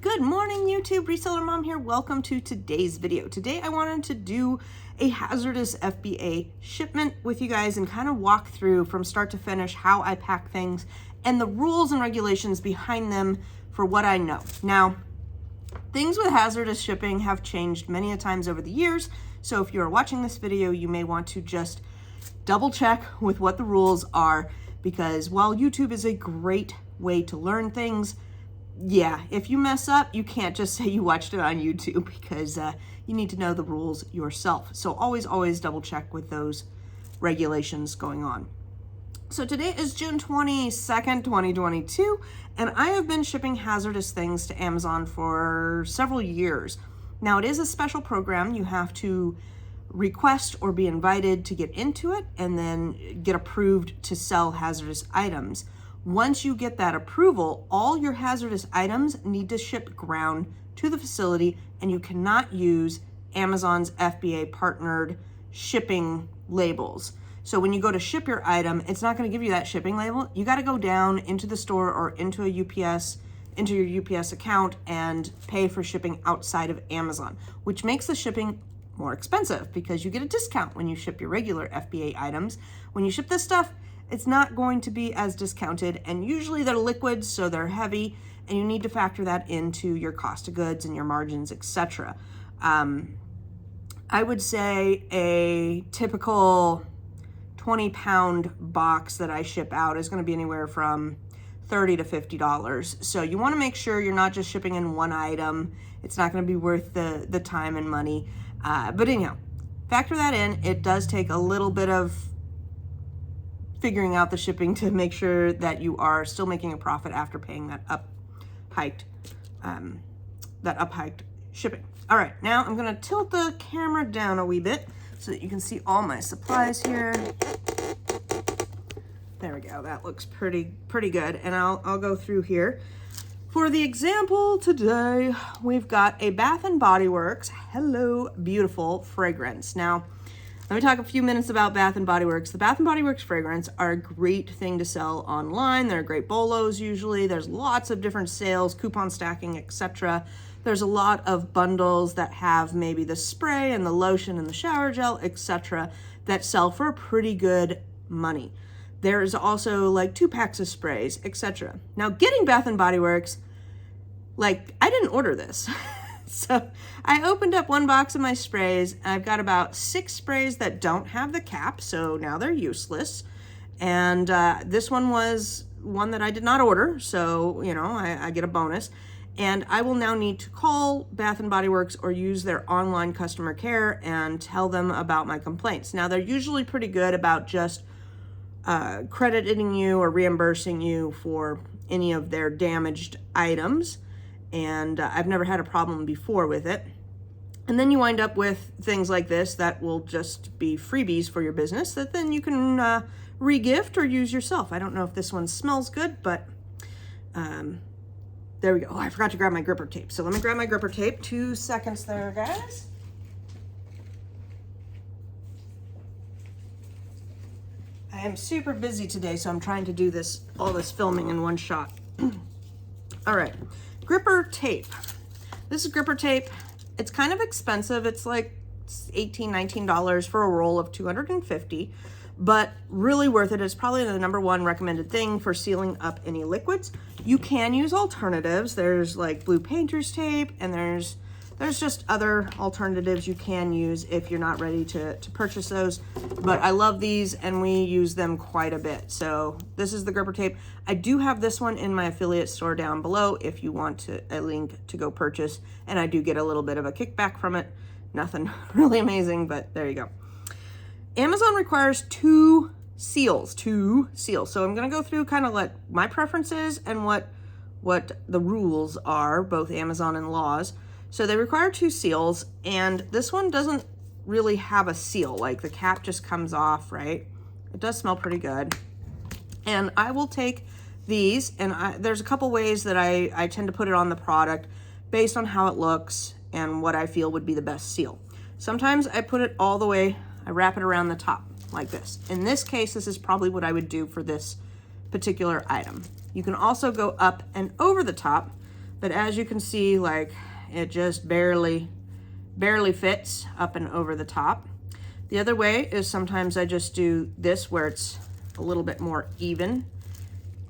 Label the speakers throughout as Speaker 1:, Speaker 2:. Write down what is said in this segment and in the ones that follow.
Speaker 1: Good morning, YouTube. Reseller Mom here. Welcome to today's video. Today I wanted to do a hazardous FBA shipment with you guys and kind of walk through from start to finish how I pack things and the rules and regulations behind them for what I know. Now, things with hazardous shipping have changed many a times over the years, so if you're watching this video, you may want to just double check with what the rules are, because while YouTube is a great way to learn things, yeah, if you mess up, you can't just say you watched it on YouTube, because you need to know the rules yourself. So always double check with those regulations going on. So today is June 22nd, 2022, and I have been shipping hazardous things to Amazon for several years. Now, it is a special program. You have to request or be invited to get into it and then get approved to sell hazardous items. Once you get that approval, all your hazardous items need to ship ground to the facility, and you cannot use Amazon's FBA partnered shipping labels. So when you go to ship your item, it's not going to give you that shipping label. You got to go down into the store or into your UPS account and pay for shipping outside of Amazon, which makes the shipping more expensive because you get a discount when you ship your regular FBA items. When you ship this stuff, it's not going to be as discounted, and usually they're liquids, so they're heavy, and you need to factor that into your cost of goods and your margins, etc. I would say a typical 20-pound box that I ship out is going to be anywhere from $30 to $50. So you want to make sure you're not just shipping in one item. It's not going to be worth the time and money. But anyhow, factor that in. It does take a little bit of figuring out the shipping to make sure that you are still making a profit after paying that up-hiked shipping. All right, now I'm gonna tilt the camera down a wee bit so that you can see all my supplies here. There we go, that looks pretty good. And I'll go through here. For the example today, we've got a Bath & Body Works Hello Beautiful fragrance. Now, let me talk a few minutes about Bath & Body Works. The Bath & Body Works fragrance are a great thing to sell online. They're great bolos usually. There's lots of different sales, coupon stacking, etc. There's a lot of bundles that have maybe the spray and the lotion and the shower gel, etc. that sell for pretty good money. There's also like 2 packs of sprays, etc. Now, getting Bath & Body Works, like, I didn't order this. So I opened up one box of my sprays. I've got about 6 sprays that don't have the cap, so now they're useless. And this one was one that I did not order, so, you know, I get a bonus. And I will now need to call Bath & Body Works or use their online customer care and tell them about my complaints. Now, they're usually pretty good about just crediting you or reimbursing you for any of their damaged items. And I've never had a problem before with it. And then you wind up with things like this that will just be freebies for your business that then you can re-gift or use yourself. I don't know if this one smells good, but there we go. Oh, I forgot to grab my gripper tape. So let me grab my gripper tape. 2 seconds there, guys. I am super busy today, so I'm trying to do all this filming in one shot. All right. Gripper tape. This is gripper tape. It's kind of expensive. It's like $18, $19 for a roll of 250, but really worth it. It's probably the #1 recommended thing for sealing up any liquids. You can use alternatives. There's like blue painter's tape, and there's just other alternatives you can use if you're not ready to purchase those. But I love these, and we use them quite a bit. So this is the gripper tape. I do have this one in my affiliate store down below if you want a link to go purchase, and I do get a little bit of a kickback from it. Nothing really amazing, but there you go. Amazon requires 2 seals. So I'm gonna go through kind of like my preferences and what the rules are, both Amazon and laws. So they require 2 seals, and this one doesn't really have a seal. Like, the cap just comes off, right? It does smell pretty good. And I will take these, and there's a couple ways that I tend to put it on the product based on how it looks and what I feel would be the best seal. Sometimes I put it all the way, I wrap it around the top like this. In this case, this is probably what I would do for this particular item. You can also go up and over the top, But as you can see, like, it just barely fits up and over the top. The other way is sometimes I just do this where it's a little bit more even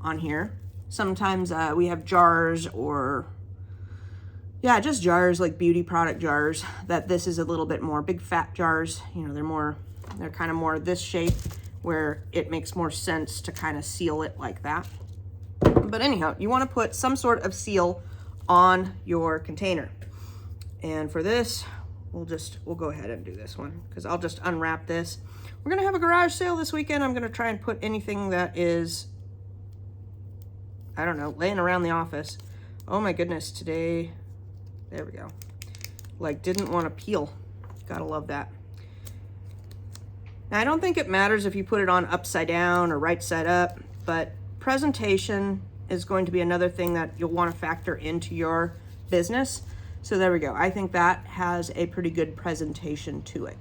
Speaker 1: on here. Sometimes we have jars, or yeah, just jars, like beauty product jars, that this is a little bit more big fat jars. You know, they're kind of more this shape where it makes more sense to kind of seal it like that. But anyhow, you want to put some sort of seal on your container. And for this, we'll go ahead and do this one, because I'll just unwrap this. We're gonna have a garage sale this weekend. I'm gonna try and put anything that is, I don't know, laying around the office. Oh my goodness, today, there we go. Like, didn't want to peel. Gotta love that. Now, I don't think it matters if you put it on upside down or right side up, but presentation is going to be another thing that you'll want to factor into your business. So there we go. I think that has a pretty good presentation to it.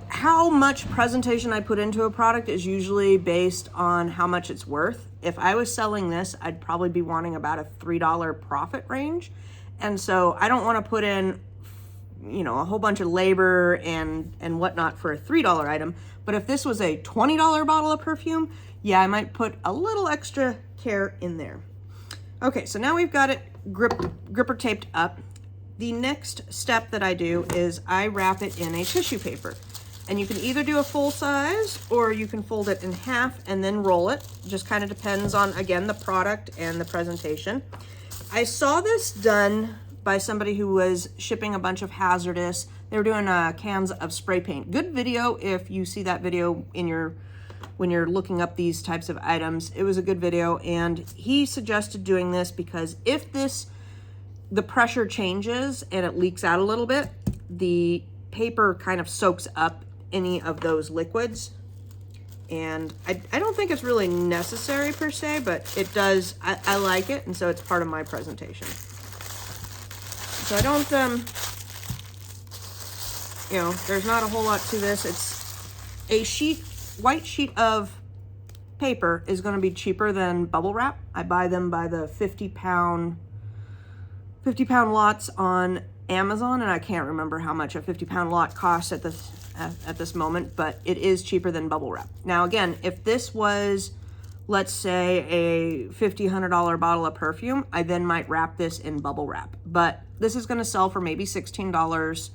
Speaker 1: How much presentation I put into a product is usually based on how much it's worth. If I was selling this, I'd probably be wanting about a $3 profit range. And so I don't want to put in, you know, a whole bunch of labor and whatnot for a $3 item. But if this was a $20 bottle of perfume, yeah, I might put a little extra care in there. Okay, so now we've got it gripper taped up. The next step that I do is I wrap it in a tissue paper. And you can either do a full size or you can fold it in half and then roll it. Just kind of depends on, again, the product and the presentation. I saw this done by somebody who was shipping a bunch of hazardous. They were doing cans of spray paint. Good video if you see that video in when you're looking up these types of items. It was a good video, and he suggested doing this because if the pressure changes and it leaks out a little bit, the paper kind of soaks up any of those liquids. And I don't think it's really necessary per se, but it does, I like it, and so it's part of my presentation. So I don't, you know, there's not a whole lot to this. It's a white sheet of paper is going to be cheaper than bubble wrap. I buy them by the 50 pound lots on Amazon, and I can't remember how much a 50 pound lot costs at this moment, but it is cheaper than bubble wrap. Now again, if this was, let's say, a $100 bottle of perfume, I then might wrap this in bubble wrap. But this is going to sell for maybe $16.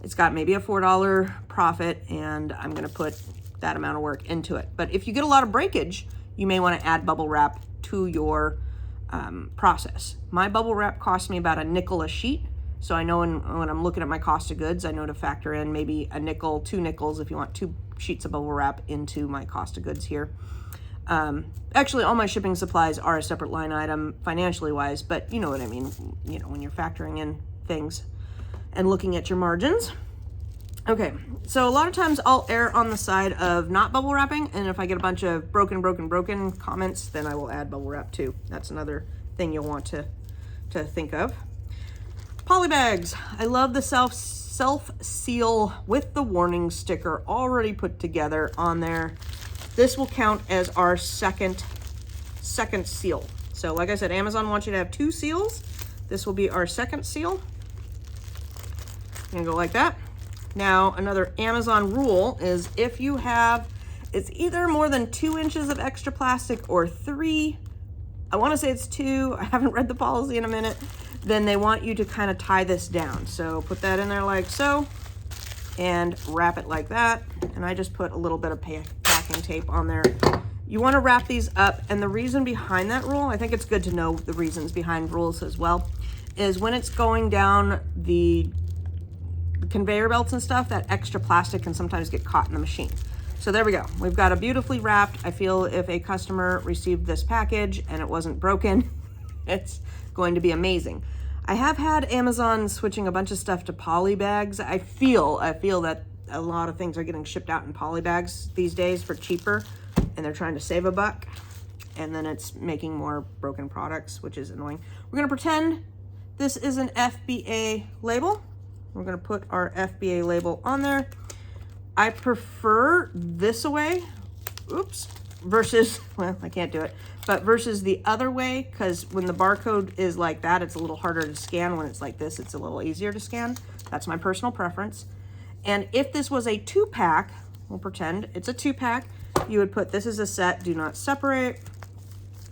Speaker 1: It's got maybe a $4 profit, and I'm going to put that amount of work into it. But if you get a lot of breakage, you may want to add bubble wrap to your process. My bubble wrap cost me about $0.05 a sheet. So I know when I'm looking at my cost of goods, I know to factor in maybe $0.05, $2 if you want 2 sheets of bubble wrap into my cost of goods here. Actually, all my shipping supplies are a separate line item financially wise, but you know what I mean, you know, when you're factoring in things and looking at your margins. Okay, so a lot of times I'll err on the side of not bubble wrapping, and if I get a bunch of broken comments, then I will add bubble wrap too. That's another thing you'll want to think of. Poly bags. I love the self-seal with the warning sticker already put together on there. This will count as our second seal. So like I said, Amazon wants you to have 2 seals. This will be our second seal. Gonna go like that. Now, another Amazon rule is if you have, it's either more than 2 inches of extra plastic or 3, I wanna say it's 2, I haven't read the policy in a minute, then they want you to kind of tie this down. So put that in there like so, and wrap it like that. And I just put a little bit of packing tape on there. You wanna wrap these up, and the reason behind that rule, I think it's good to know the reasons behind rules as well, is when it's going down the conveyor belts and stuff, that extra plastic can sometimes get caught in the machine. So there we go. We've got a beautifully wrapped. I feel if a customer received this package and it wasn't broken, it's going to be amazing. I have had Amazon switching a bunch of stuff to poly bags. I feel that a lot of things are getting shipped out in poly bags these days for cheaper, and they're trying to save a buck, and then it's making more broken products, which is annoying. We're gonna pretend this is an FBA label. We're gonna put our FBA label on there. I prefer this way. Oops, versus, well, I can't do it, but versus the other way, because when the barcode is like that, it's a little harder to scan. When it's like this, it's a little easier to scan. That's my personal preference. And if this was a 2-pack, we'll pretend it's a 2-pack, you would put, this is a set, do not separate.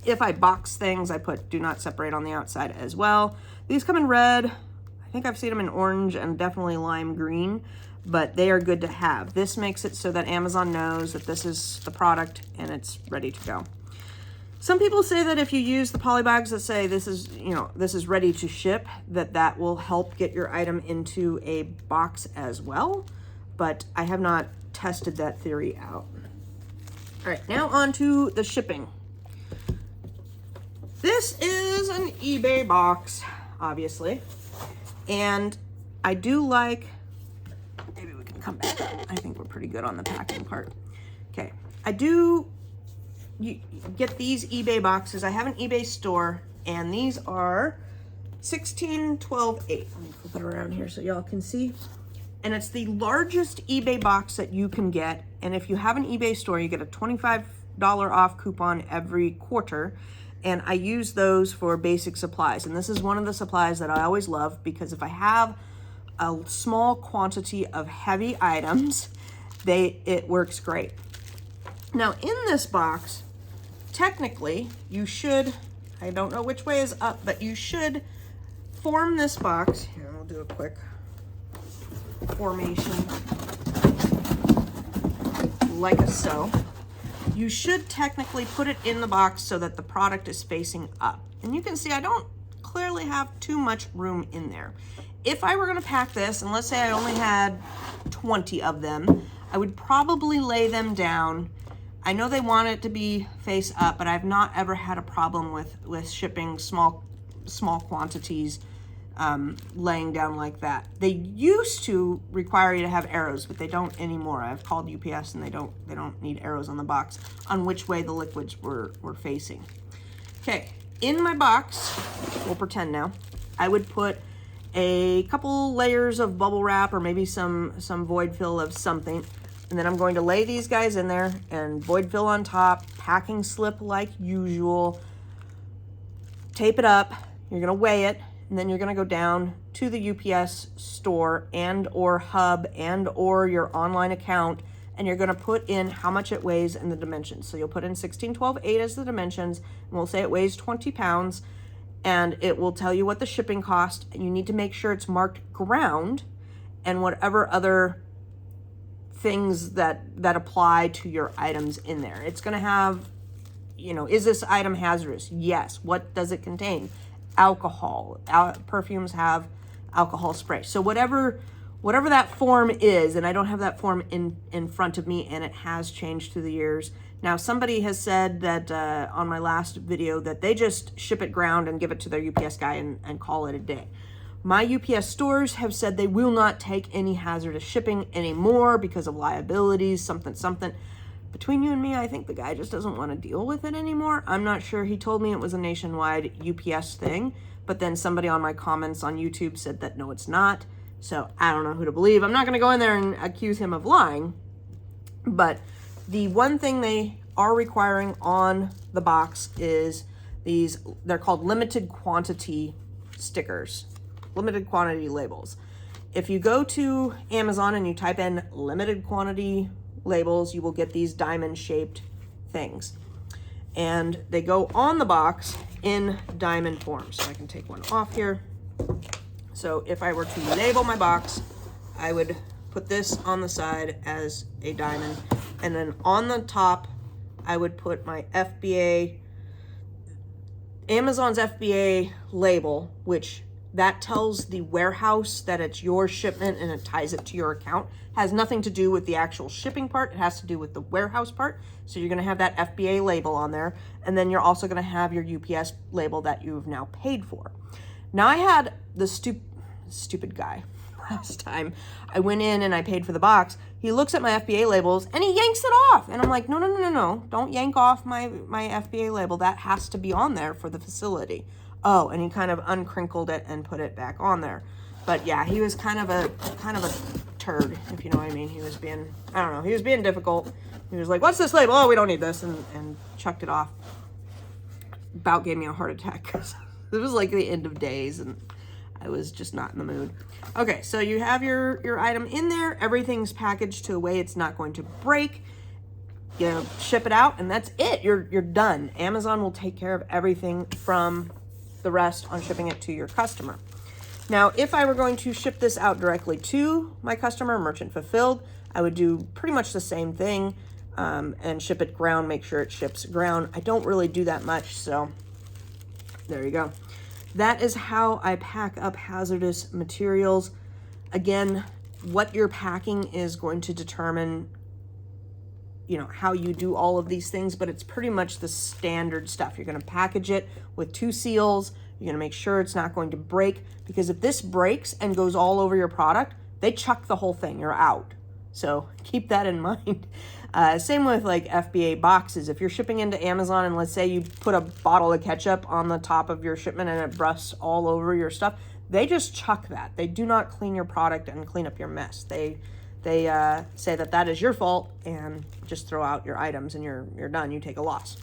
Speaker 1: If I box things, I put do not separate on the outside as well. These come in red. I think I've seen them in orange and definitely lime green, but they are good to have. This makes it so that Amazon knows that this is the product and it's ready to go. Some people say that if you use the poly bags that say this is, you know, this is ready to ship, that will help get your item into a box as well, but I have not tested that theory out. All right, now on to the shipping. This is an eBay box, obviously, and I do like, maybe we can come back. I think we're pretty good on the packing part. Okay, I do get these eBay boxes. I have an eBay store, and these are 16, 12, 8. Let me flip it around here so y'all can see. And it's the largest eBay box that you can get. And if you have an eBay store, you get a $25 off coupon every quarter. And I use those for basic supplies. And this is one of the supplies that I always love, because if I have a small quantity of heavy items, it works great. Now in this box, technically you should, I don't know which way is up, but you should form this box. Here, I'll do a quick formation like so. You should technically put it in the box so that the product is facing up. And you can see I don't clearly have too much room in there. If I were gonna pack this, and let's say I only had 20 of them, I would probably lay them down. I know they want it to be face up, but I've not ever had a problem with shipping small quantities laying down like that. They used to require you to have arrows, but they don't anymore. I've called UPS and they don't need arrows on the box on which way the liquids were facing. Okay, in my box, we'll pretend now, I would put a couple layers of bubble wrap or maybe some void fill of something, and then I'm going to lay these guys in there and void fill on top, packing slip like usual, tape it up, you're gonna weigh it, and then you're gonna go down to the UPS store and or hub and or your online account, and you're gonna put in how much it weighs and the dimensions. So you'll put in 16, 12, 8 as the dimensions, and we'll say it weighs 20 pounds, and it will tell you what the shipping cost, and you need to make sure it's marked ground and whatever other things that apply to your items in there. It's gonna have, you know, is this item hazardous? Yes. What does it contain? Alcohol. Perfumes have alcohol spray. So whatever that form is, and I don't have that form in front of me, and it has changed through the years. Now somebody has said that on my last video that they just ship it ground and give it to their UPS guy and call it a day. My UPS stores have said they will not take any hazardous shipping anymore because of liabilities, something. Between you and me, I think the guy just doesn't want to deal with it anymore. I'm not sure. He told me it was a nationwide UPS thing, but then somebody on my comments on YouTube said that no, it's not. So I don't know who to believe. I'm not going to go in there and accuse him of lying, but the one thing they are requiring on the box is these, they're called limited quantity stickers, limited quantity labels. If you go to Amazon and you type in limited quantity labels, you will get these diamond shaped things, and they go on the box in diamond form. So I can take one off here. So if I were to label my box, I would put this on the side as a diamond, and then on the top I would put my FBA, Amazon's FBA label, which that tells the warehouse that it's your shipment and it ties it to your account. Has nothing to do with the actual shipping part. It has to do with the warehouse part. So you're gonna have that FBA label on there. And then you're also gonna have your UPS label that you've now paid for. Now I had the stupid guy last time. I went in and I paid for the box. He looks at my FBA labels and he yanks it off. And I'm like, no. Don't yank off my FBA label. That has to be on there for the facility. Oh, and he kind of uncrinkled it and put it back on there. But yeah, he was kind of a turd, if you know what I mean. He was being, I don't know, he was being difficult. He was like, what's this label? Oh, we don't need this, and chucked it off. About gave me a heart attack. It was like the end of days, and I was just not in the mood. Okay, so you have your item in there. Everything's packaged to a way it's not going to break. You ship it out, and that's it. You're done. Amazon will take care of everything from the rest on shipping it to your customer. Now, if I were going to ship this out directly to my customer, merchant fulfilled, I would do pretty much the same thing and ship it ground, make sure it ships ground. I don't really do that much, so there you go. That is how I pack up hazardous materials. Again, what you're packing is going to determine, you know, how you do all of these things, but it's pretty much the standard stuff. You're going to package it with 2 seals. You're going to make sure it's not going to break, because if this breaks and goes all over your product, they chuck the whole thing. You're out. So keep that in mind. Same with like FBA boxes. If you're shipping into Amazon and let's say you put a bottle of ketchup on the top of your shipment and it busts all over your stuff, they just chuck that. They do not clean your product and clean up your mess. They say that that is your fault and just throw out your items and you're done. You take a loss.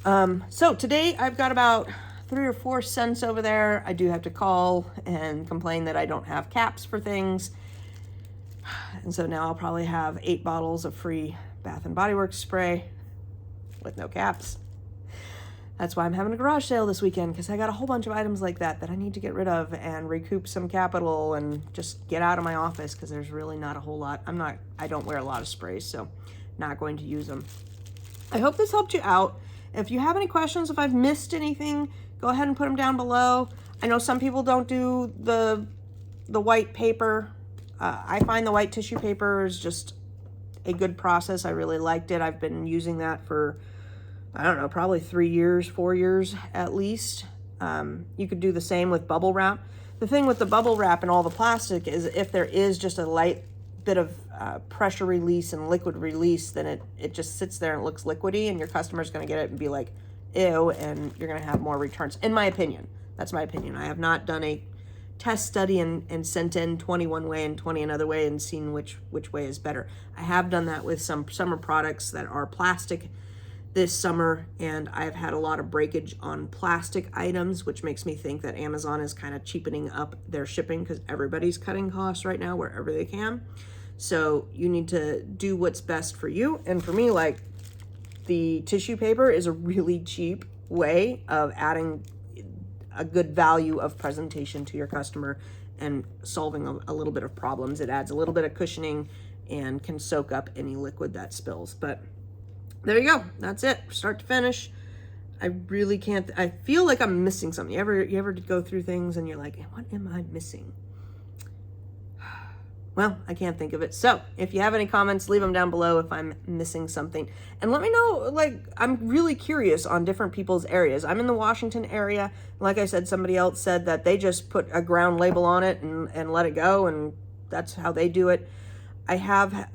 Speaker 1: So today I've got about 3 or 4 cents over there. I do have to call and complain that I don't have caps for things. And so now I'll probably have 8 bottles of free Bath & Body Works spray with no caps. That's why I'm having a garage sale this weekend, because I got a whole bunch of items like that I need to get rid of and recoup some capital and just get out of my office, because there's really not a whole lot. I don't wear a lot of sprays, so not going to use them. I hope this helped you out. If you have any questions, if I've missed anything, go ahead and put them down below. I know some people don't do the white paper. I find the white tissue paper is just a good process. I really liked it. I've been using that for, I don't know, probably 3 years, 4 years at least. You could do the same with bubble wrap. The thing with the bubble wrap and all the plastic is if there is just a light bit of pressure release and liquid release, then it just sits there and looks liquidy, and your customer's going to get it and be like, ew, and you're going to have more returns, in my opinion. That's my opinion. I have not done a test study and sent in 20 one way and 20 another way and seen which way is better. I have done that with some summer products that are plastic this summer, and I've had a lot of breakage on plastic items, which makes me think that Amazon is kind of cheapening up their shipping, because everybody's cutting costs right now wherever they can. So you need to do what's best for you. And for me, like, the tissue paper is a really cheap way of adding a good value of presentation to your customer and solving a little bit of problems. It adds a little bit of cushioning and can soak up any liquid that spills. But there you go. That's it, start to finish. I really can't, I feel like I'm missing something. You ever go through things and you're like, what am I missing? Well, I can't think of it. So if you have any comments, leave them down below if I'm missing something. And let me know, like, I'm really curious on different people's areas. I'm in the Washington area. Like I said, somebody else said that they just put a ground label on it and let it go, and that's how they do it. I have,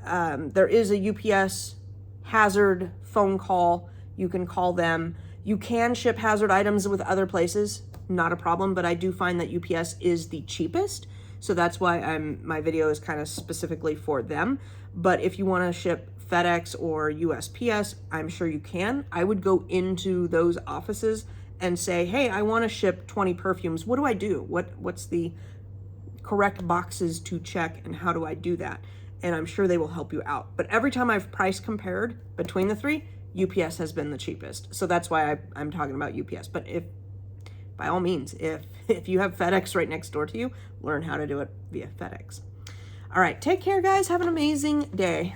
Speaker 1: there is a UPS hazard phone call. You can call them. You can ship hazard items with other places, not a problem, but I do find that UPS is the cheapest. So that's why my video is kind of specifically for them. But if you want to ship FedEx or USPS, I'm sure you can. I would go into those offices and say, hey, I want to ship 20 perfumes. What do I do? What's the correct boxes to check, and how do I do that? And I'm sure they will help you out. But every time I've price compared between the 3, UPS has been the cheapest. So that's why I'm talking about UPS. But by all means, if you have FedEx right next door to you, learn how to do it via FedEx. All right, take care, guys. Have an amazing day.